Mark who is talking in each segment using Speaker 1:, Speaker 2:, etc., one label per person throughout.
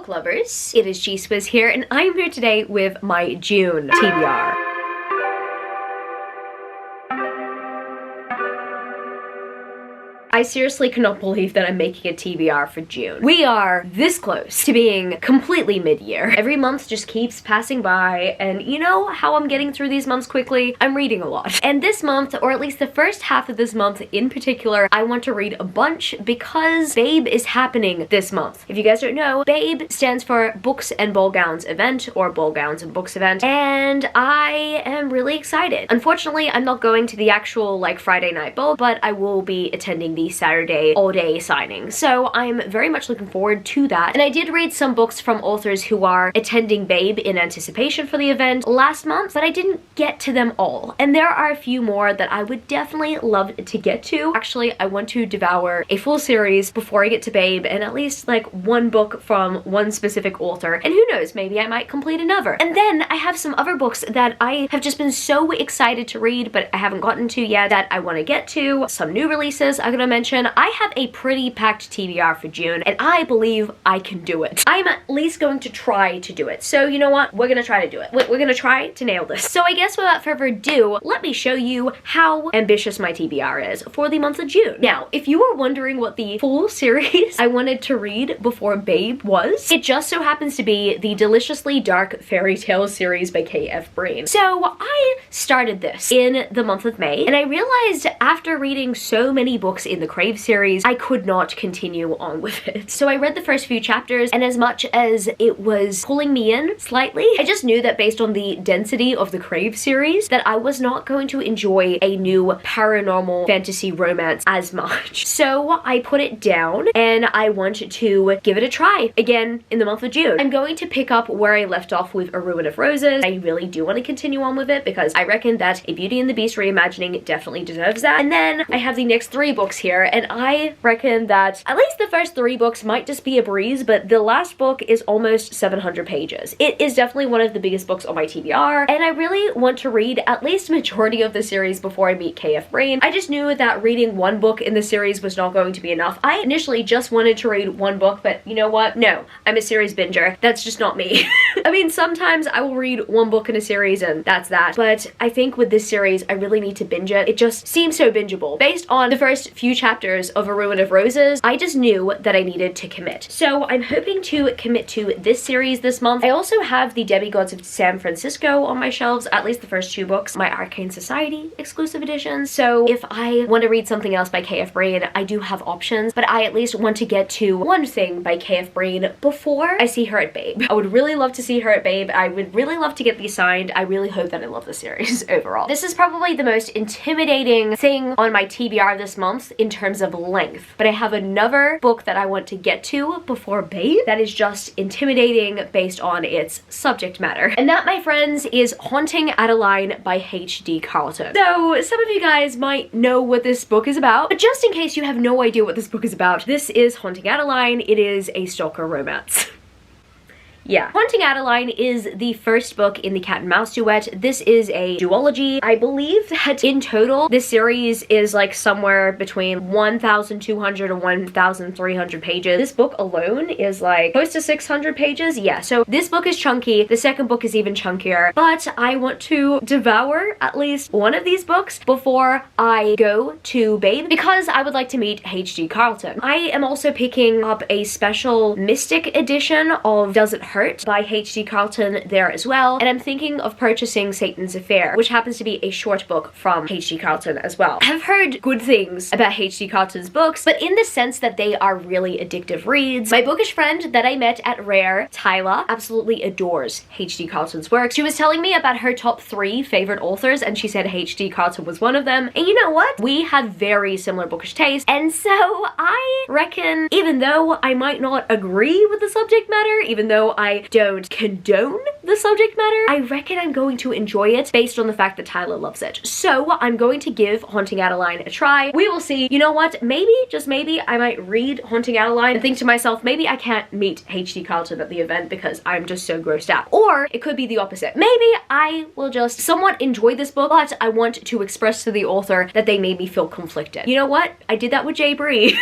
Speaker 1: book lovers, it is G-Swizz here, and I'm here today with my June TBR. I seriously cannot believe that I'm making a TBR for June. We are this close to being completely mid-year. Every month just keeps passing by, and you know how I'm getting through these months quickly? I'm reading a lot. And this month, or at least the first half of this month in particular, I want to read a bunch because Babe is happening this month. If you guys don't know, Babe stands for Books and Ball Gowns Event, or Ball Gowns and Books Event, and I am really excited. Unfortunately, I'm not going to the actual like Friday night ball, but I will be attending the Saturday all-day signing. So I'm very much looking forward to that. And I did read some books from authors who are attending Babe in anticipation for the event last month, but I didn't get to them all. And there are a few more that I would definitely love to get to. Actually, I want to devour a full series before I get to Babe, and at least like one book from one specific author. And who knows, maybe I might complete another. And then I have some other books that I have just been so excited to read, but I haven't gotten to yet that I want to get to. Some new releases I'm gonna mention. I have a pretty packed TBR for June, and I believe I can do it. I'm at least going to try to do it. So you know what? We're gonna try to do it. We're gonna try to nail this. So I guess without further ado, let me show you how ambitious my TBR is for the month of June. Now, if you were wondering what the full series I wanted to read before Babe was, it just so happens to be the Deliciously Dark Fairy Tale series by K.F. Breene. So I started this in the month of May, and I realized after reading so many books in the Crave series, I could not continue on with it. So I read the first few chapters, and as much as it was pulling me in slightly, I just knew that based on the density of the Crave series, that I was not going to enjoy a new paranormal fantasy romance as much. So I put it down, and I wanted to give it a try again in the month of June. I'm going to pick up where I left off with A Ruin of Roses. I really do want to continue on with it because I reckon that A Beauty and the Beast reimagining definitely deserves that. And then I have the next 3 books here, and I reckon that at least the first 3 books might just be a breeze, but the last book is almost 700 pages. It is definitely one of the biggest books on my TBR, and I really want to read at least majority of the series before I meet K.F. Breene. I just knew that reading one book in the series was not going to be enough. I initially just wanted to read one book, but you know what? No, I'm a series binger. That's just not me. I mean, sometimes I will read one book in a series and that's that, but I think with this series, I really need to binge it. It just seems so bingeable. Based on the first few chapters of A Ruin of Roses, I just knew that I needed to commit. So I'm hoping to commit to this series this month. I also have the Demigods of San Francisco on my shelves, at least the first 2 books, my Arcane Society exclusive editions. So if I want to read something else by K.F. Breene, I do have options, but I at least want to get to one thing by K.F. Breene before I see her at Babe. I would really love to see her at Babe. I would really love to get these signed. I really hope that I love the series overall. This is probably the most intimidating thing on my TBR this month in terms of length, but I have another book that I want to get to before Babe that is just intimidating based on its subject matter. And that, my friends, is Haunting Adeline by H.D. Carlton. So some of you guys might know what this book is about, but just in case you have no idea what this book is about, this is Haunting Adeline. It is a stalker romance. Yeah. Haunting Adeline is the first book in the Cat and Mouse duet. This is a duology. I believe that in total, this series is like somewhere between 1,200 and 1,300 pages. This book alone is like close to 600 pages. Yeah, so this book is chunky. The second book is even chunkier, but I want to devour at least one of these books before I go to Babe because I would like to meet H.D. Carlton. I am also picking up a special Mystic edition of Does It Hurt by H.D. Carlton there as well, and I'm thinking of purchasing Satan's Affair, which happens to be a short book from H.D. Carlton as well. I've heard good things about H.D. Carlton's books, but in the sense that they are really addictive reads. My bookish friend that I met at Rare, Tyler, absolutely adores H.D. Carlton's work. She was telling me about her top 3 favorite authors, and she said H.D. Carlton was one of them, and you know what? We have very similar bookish tastes, and so I reckon even though I might not agree with the subject matter, even though I don't condone the subject matter, I reckon I'm going to enjoy it based on the fact that Tyler loves it. So I'm going to give Haunting Adeline a try. We will see. You know what? Maybe, just maybe, I might read Haunting Adeline and think to myself, maybe I can't meet HD Carlton at the event because I'm just so grossed out. Or it could be the opposite. Maybe I will just somewhat enjoy this book, but I want to express to the author that they made me feel conflicted. You know what? I did that with J. Bree.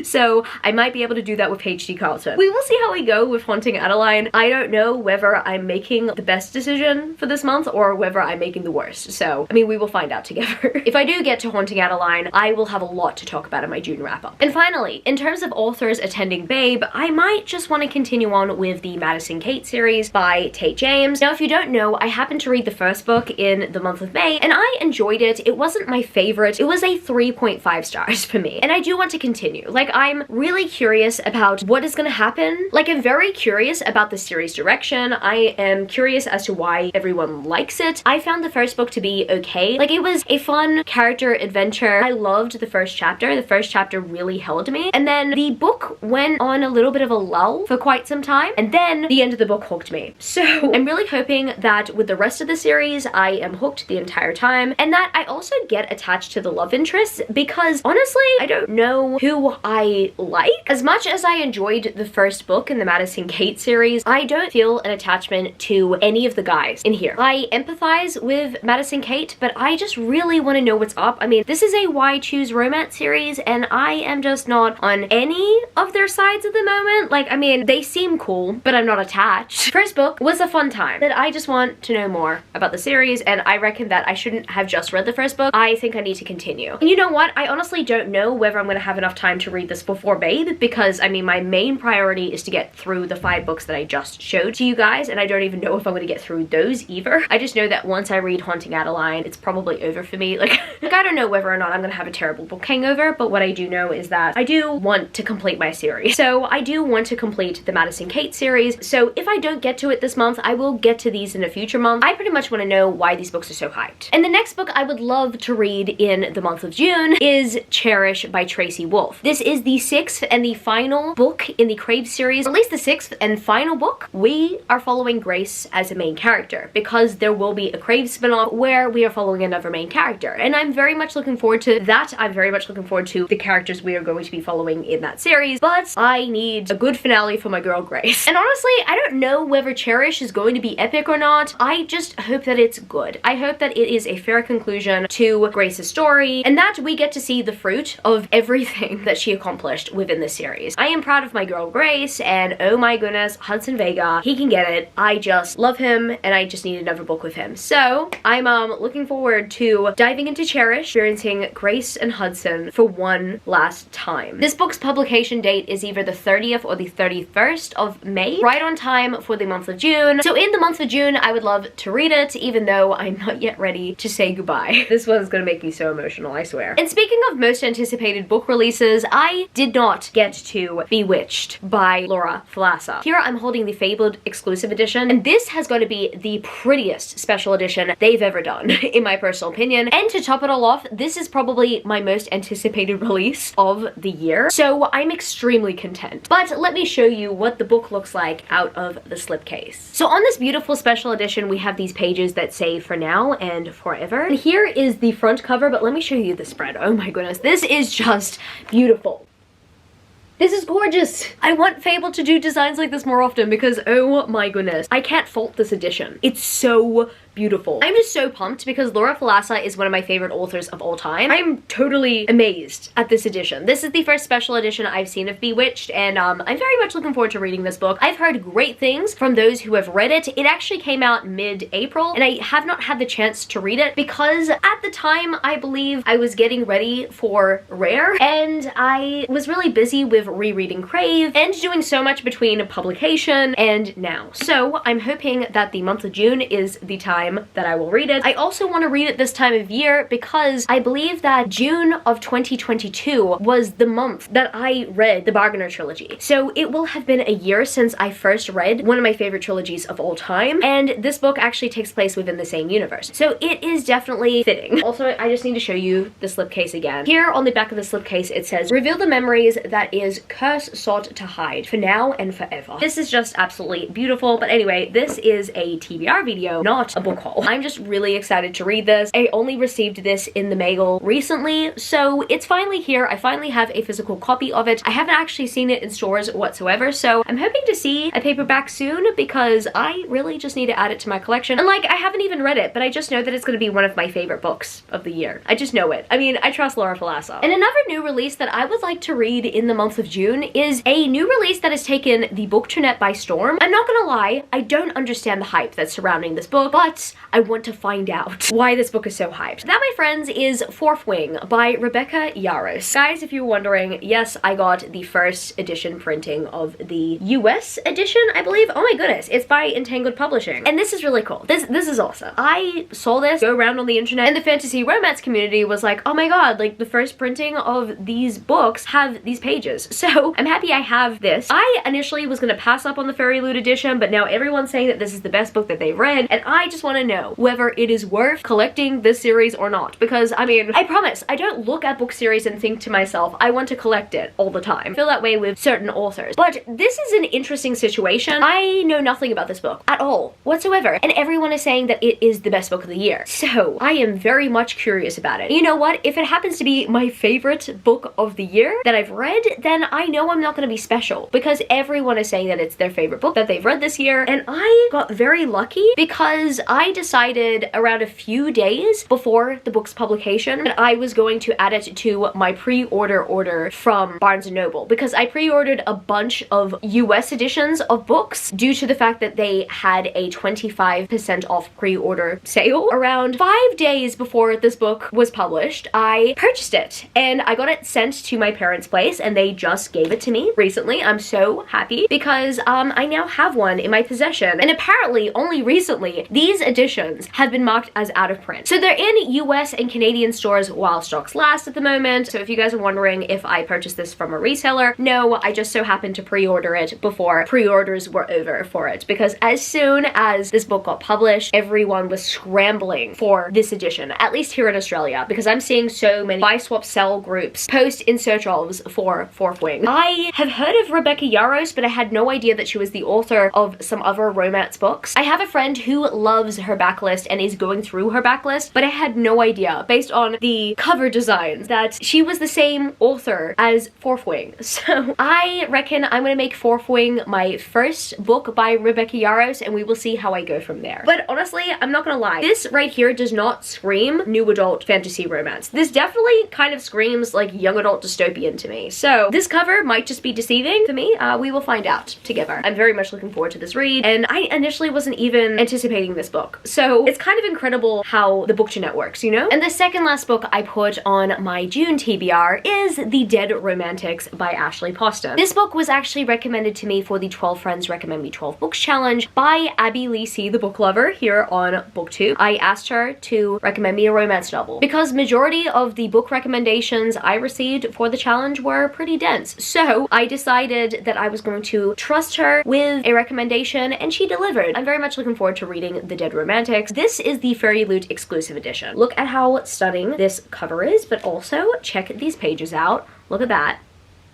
Speaker 1: So I might be able to do that with HD Carlton. We will see how we go with Haunting Adeline. I don't know whether I'm making the best decision for this month or whether I'm making the worst. So, I mean, we will find out together. If I do get to Haunting Adeline, I will have a lot to talk about in my June wrap-up. And finally, in terms of authors attending Babe, I might just want to continue on with the Madison Kate series by Tate James. Now, if you don't know, I happened to read the first book in the month of May, and I enjoyed it. It wasn't my favorite. It was a 3.5 stars for me. And I do want to continue. Like, I'm really curious about what is going to happen. Like, I'm very curious about the series direction. I am curious as to why everyone likes it. I found the first book to be okay. Like, it was a fun character adventure. I loved the first chapter. The first chapter really held me. And then the book went on a little bit of a lull for quite some time. And then the end of the book hooked me. So I'm really hoping that with the rest of the series, I am hooked the entire time. And that I also get attached to the love interests because honestly, I don't know who I like. As much as I enjoyed the first book in the Madison Kate series, I don't feel an attachment to any of the guys in here. I empathize with Madison Kate, but I just really want to know what's up. I mean, this is a Why Choose Romance series, and I am just not on any of their sides at the moment. Like, I mean, they seem cool, but I'm not attached. First book was a fun time, but I just want to know more about the series, and I reckon that I shouldn't have just read the first book. I think I need to continue. And you know what? I honestly don't know whether I'm going to have enough time to read this before Babe, because, I mean, my main priority is to get through the 5 books that I just showed to you guys, and I don't even know if I'm going to get through those either. I just know that once I read Haunting Adeline, it's probably over for me. Like I don't know whether or not I'm going to have a terrible book hangover, but what I do know is that I do want to complete my series. So I do want to complete the Madison Kate series. So if I don't get to it this month, I will get to these in a future month. I pretty much want to know why these books are so hyped. And the next book I would love to read in the month of June is Cherish by Tracy Wolff. This is the 6th and the final book in the Crave series, or at least the 6th and final book. We are following Grace as a main character because there will be a Crave spin-off where we are following another main character. And I'm very much looking forward to that. I'm very much looking forward to the characters we are going to be following in that series, but I need a good finale for my girl Grace. And honestly, I don't know whether Cherish is going to be epic or not. I just hope that it's good. I hope that it is a fair conclusion to Grace's story and that we get to see the fruit of everything that she accomplished within this series. I am proud of my girl Grace, and oh my goodness, Hudson Vega, he can get it. I just love him and I just need another book with him. So I'm looking forward to diving into Cherish, experiencing Grace and Hudson for one last time. This book's publication date is either the 30th or the 31st of May, right on time for the month of June. So in the month of June, I would love to read it, even though I'm not yet ready to say goodbye. This one's gonna make me so emotional, I swear. And speaking of most anticipated book releases, I did not get to Bewitched by Laura Falasa. Here I'm holding the Fabled exclusive edition, and this has got to be the prettiest special edition they've ever done, in my personal opinion. And to top it all off, this is probably my most anticipated release of the year, so I'm extremely content. But let me show you what the book looks like out of the slipcase. So on this beautiful special edition, we have these pages that say "For Now" and "Forever." And here is the front cover, but let me show you the spread. Oh my goodness, this is just beautiful. This is gorgeous. I want Fable to do designs like this more often because oh my goodness, I can't fault this edition. It's so beautiful. I'm just so pumped because Laura Falasa is one of my favorite authors of all time. I'm totally amazed at this edition. This is the first special edition I've seen of Bewitched, and I'm very much looking forward to reading this book. I've heard great things from those who have read it. It actually came out mid-April, and I have not had the chance to read it because at the time, I believe I was getting ready for Rare, and I was really busy with rereading Crave and doing so much between publication and now. So I'm hoping that the month of June is the time time that I will read it. I also want to read it this time of year because I believe that June of 2022 was the month that I read the Bargainer trilogy. So it will have been a year since I first read one of my favorite trilogies of all time, and this book actually takes place within the same universe. So it is definitely fitting. Also, I just need to show you the slipcase again. Here on the back of the slipcase it says, "Reveal the memories that is curse sought to hide, for now and forever." This is just absolutely beautiful. But anyway, this is a TBR video, not a book haul. I'm just really excited to read this. I only received this in the mail recently, so it's finally here. I finally have a physical copy of it. I haven't actually seen it in stores whatsoever, so I'm hoping to see a paperback soon because I really just need to add it to my collection. And like, I haven't even read it, but I just know that it's going to be one of my favorite books of the year. I just know it. I mean, I trust Laura Falasa. And another new release that I would like to read in the month of June is a new release that has taken the booktranet by storm. I'm not gonna lie, I don't understand the hype that's surrounding this book, but I want to find out why this book is so hyped. That, my friends, is Fourth Wing by Rebecca Yarros. Guys, if you're wondering, yes, I got the first edition printing of the US edition, I believe. Oh my goodness, it's by Entangled Publishing. And this is really cool. This is awesome. I saw this go around on the internet and the fantasy romance community was like, oh my god, like the first printing of these books have these pages. So I'm happy I have this. I initially was gonna pass up on the Fairy Loot edition, but now everyone's saying that this is the best book that they've read, and I just want to know whether it is worth collecting this series or not. Because I mean, I promise, I don't look at book series and think to myself, I want to collect it all the time. I feel that way with certain authors. But this is an interesting situation. I know nothing about this book at all whatsoever, and everyone is saying that it is the best book of the year. So I am very much curious about it. You know what? If it happens to be my favorite book of the year that I've read, then I know I'm not going to be special because everyone is saying that it's their favorite book that they've read this year. And I got very lucky because I decided around a few days before the book's publication that I was going to add it to my pre-order order from Barnes & Noble, because I pre-ordered a bunch of US editions of books due to the fact that they had a 25% off pre-order sale. Around 5 days before this book was published, I purchased it and I got it sent to my parents' place and they just gave it to me recently. I'm so happy because I now have one in my possession, and apparently only recently these editions have been marked as out of print. So they're in US and Canadian stores while stocks last at the moment. So if you guys are wondering if I purchased this from a reseller, no, I just so happened to pre-order it before pre-orders were over for it, because as soon as this book got published, everyone was scrambling for this edition, at least here in Australia, because I'm seeing so many buy swap sell groups post in search ofs for Fourth Wing. I have heard of Rebecca Yarros, but I had no idea that she was the author of some other romance books. I have a friend who loves her backlist and is going through her backlist, but I had no idea, based on the cover designs, that she was the same author as Fourth Wing. So I reckon I'm gonna make Fourth Wing my first book by Rebecca Yarros, and we will see how I go from there. But honestly, I'm not gonna lie, this right here does not scream new adult fantasy romance. This definitely kind of screams like young adult dystopian to me. So this cover might just be deceiving to me. We will find out together. I'm very much looking forward to this read, and I initially wasn't even anticipating this book. So it's kind of incredible how the booktranet works, you know? And the second last book I put on my June TBR is The Dead Romantics by Ashley Poston. This book was actually recommended to me for the 12 Friends Recommend Me 12 Books Challenge by Abby Lee C, the book lover, here on BookTube. I asked her to recommend me a romance novel because majority of the book recommendations I received for the challenge were pretty dense. So I decided that I was going to trust her with a recommendation, and she delivered. I'm very much looking forward to reading The Dead Romantics. This is the Fairy Loot exclusive edition. Look at how stunning this cover is, but also check these pages out. Look at that.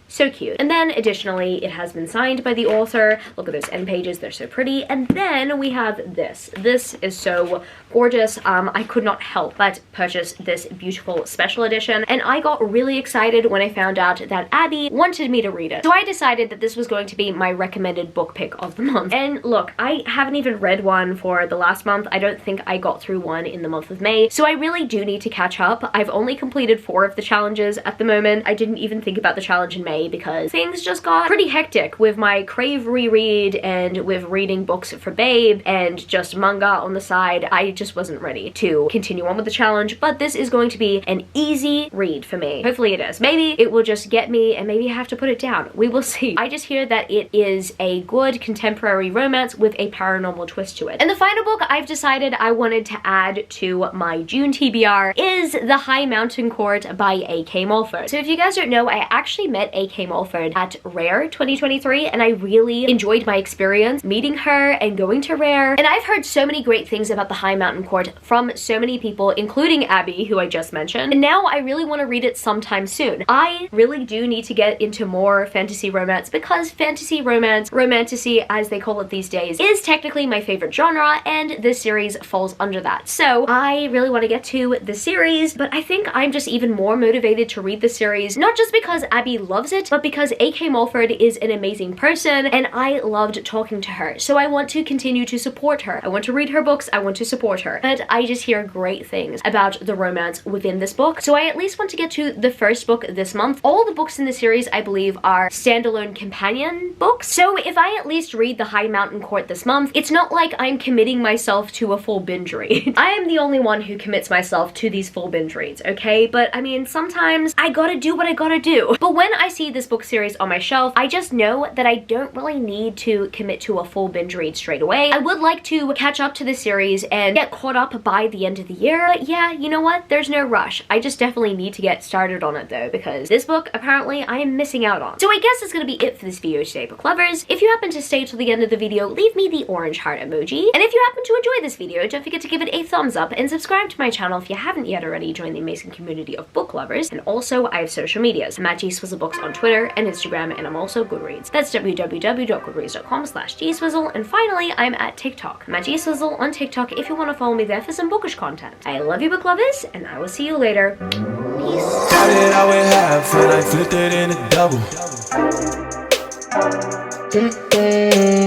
Speaker 1: So cute. And then additionally, it has been signed by the author. Look at those end pages, they're so pretty. And then we have this. This is so gorgeous. I could not help but purchase this beautiful special edition, and I got really excited when I found out that Abby wanted me to read it. So I decided that this was going to be my recommended book pick of the month. And look, I haven't even read one for the last month. I don't think I got through one in the month of May, so I really do need to catch up. I've only completed 4 of the challenges at the moment. I didn't even think about the challenge in May day because things just got pretty hectic with my Crave reread and with reading books for Babe and just manga on the side. I just wasn't ready to continue on with the challenge, but this is going to be an easy read for me. Hopefully it is. Maybe it will just get me and maybe I have to put it down. We will see. I just hear that it is a good contemporary romance with a paranormal twist to it. And the final book I've decided I wanted to add to my June TBR is The High Mountain Court by A.K. Mulford. So if you guys don't know, I actually met A.K. Mulford at Rare 2023 and I really enjoyed my experience meeting her and going to Rare. And I've heard so many great things about The High Mountain Court from so many people, including Abby, who I just mentioned. And now I really want to read it sometime soon. I really do need to get into more fantasy romance because fantasy romance, romantasy as they call it these days, is technically my favorite genre and this series falls under that. So I really want to get to the series, but I think I'm just even more motivated to read the series, not just because Abby loves it, but because A.K. Mulford is an amazing person and I loved talking to her. So I want to continue to support her. I want to read her books, I want to support her. But I just hear great things about the romance within this book. So I at least want to get to the first book this month. All the books in the series, I believe, are standalone companion books. So if I at least read The High Mountain Court this month, it's not like I'm committing myself to a full binge read. I am the only one who commits myself to these full binge reads, okay? But I mean, sometimes I gotta do what I gotta do. But when I see this book series on my shelf, I just know that I don't really need to commit to a full binge read straight away. I would like to catch up to the series and get caught up by the end of the year. But yeah, you know what? There's no rush. I just definitely need to get started on it though, because this book apparently I am missing out on. So I guess that's gonna be it for this video today, book lovers. If you happen to stay till the end of the video, leave me the orange heart emoji. And if you happen to enjoy this video, don't forget to give it a thumbs up and subscribe to my channel if you haven't yet already. Join the amazing community of book lovers. And also I have social medias. I'm at GSwizzleBooks on Twitter and Instagram, and I'm also Goodreads. That's www.goodreads.com/gswizzle. And finally, I'm at TikTok. I'm at GSwizzle on TikTok if you want to follow me there for some bookish content. I love you, book lovers, and I will see you later. Peace.
Speaker 2: How did I weigh half and I flipped it in a double?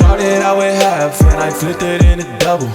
Speaker 2: How did I weigh half and I flipped it in a double?